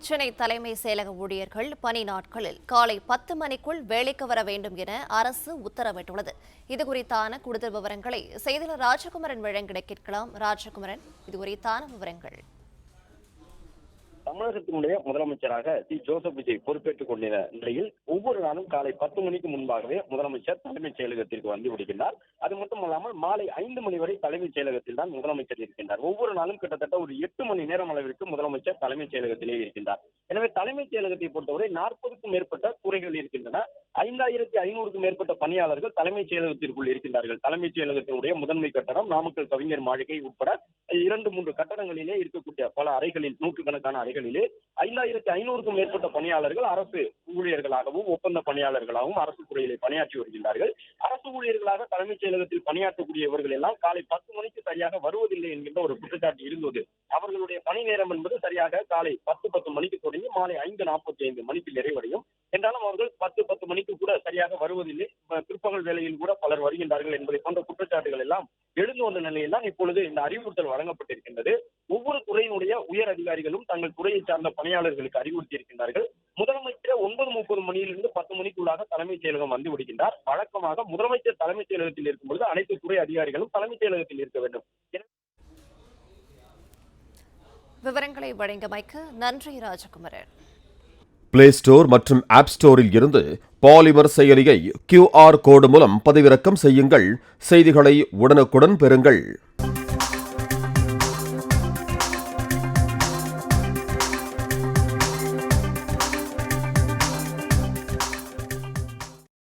சென்னை தலைமை செயலக ஊழியர்கள் பணி நாட்களில் காலை 10 மணிக்குள் வேலைக்கு வர வேண்டும் என அரசு உத்தரவிட்டுள்ளது. இதுகுறித்தான கூடுதல் விவரங்களை செய்தியாளர் ராஜகுமரன் வழங்கிட கேட்கலாம். ராஜகுமரன், இதுகுறித்தான விவரங்கள். தமிழகத்தினுடைய முதலமைச்சராக ஜோசப் விஜய் பொறுப்பேற்றுக் கொண்ட நிலையில் ஒவ்வொரு நாளும் காலை 10 மணிக்கு முன்பாகவே முதலமைச்சர் தலைமைச் செயலகத்திற்கு வந்து விடுகின்றார். அது மட்டுமல்லாமல் மாலை 5 மணி வரை தலைமைச் செயலகத்தில் தான் முதலமைச்சர் இருக்கின்றார். ஒவ்வொரு நாளும் கிட்டத்தட்ட ஒரு 8 மணி நேரம் அளவிற்கு முதலமைச்சர் தலைமைச் செயலகத்திலே இருக்கின்றார். எனவே தலைமைச் செயலகத்தை பொறுத்தவரை 40க்கும் மேற்பட்ட துறைகள் இருக்கின்றன. 5500க்கும் மேற்பட்ட பணியாளர்கள் தலைமைச் செயலகத்திற்குள் இருக்கின்றார்கள். தலைமைச் செயலகத்தினுடைய முதன்மை கட்டடம், நாமக்கல் கவிஞர் மாளிகை உட்பட 2-3 கட்டடங்களிலே இருக்கக்கூடிய பல அறைகளில், நூற்றுக்கணக்கான அறைகளிலே 5500க்கும் மேற்பட்ட பணியாளர்கள் அரசு ஊழியர்களாகவும் ஒப்பந்த பணியாளர்களாகவும் அரசு துறையிலே பணியாற்றி வருகின்றார்கள். அரசு ஊழியர்களாக தலைமைச் செயலகத்தில் பணியாற்றக்கூடியவர்கள் எல்லாம் காலை 10 மணிக்கு சரியாக வருவதில்லை என்கின்ற ஒரு குற்றச்சாட்டு இருந்தது. அவர்களுடைய பணி நேரம் என்பது சரியாக காலை 10 மணிக்கு தொடங்கி மாலை 5:45 மணிக்கு நிறைவடையும். என்றாலும் அவர்கள் 10 மணிக்கு கூட சரியாக வருவதில்லை. பிற்பகல் வேளையில் கூட பலர் வருகின்றார்கள் என்பதை போன்ற குற்றச்சாட்டுகள் எல்லாம் எழுந்து வந்த நிலையில் தான் இப்பொழுது இந்த அறிவுறுத்தல் வழங்கப்பட்டிருக்கின்றது. ஒவ்வொரு துறையினுடைய உயர் அதிகாரிகளும் தங்கள் துறையை சார்ந்த பணியாளர்களுக்கு அறிவுறுத்தி இருக்கின்றார்கள். முதலமைச்சர் 9:30 மணியிலிருந்து 10 மணிக்குள்ளாக தலைமைச் செயலகம் வந்து விடுகின்றார். வழக்கமாக முதலமைச்சர் தலைமைச் செயலகத்தில் இருக்கும்பொழுது அனைத்து துறை அதிகாரிகளும் தலைமைச் செயலகத்தில் இருக்க வேண்டும். விவரங்களை வழங்கியமைக்கு நன்றி ராஜகுமரன். பிளே ஸ்டோர் மற்றும் ஆப் ஸ்டோரில் இருந்து பாலிமர் செயலியை QR கோடு மூலம் பதிவிறக்கம் செய்யுங்கள். செய்திகளை உடனுக்குடன் பெறுங்கள்.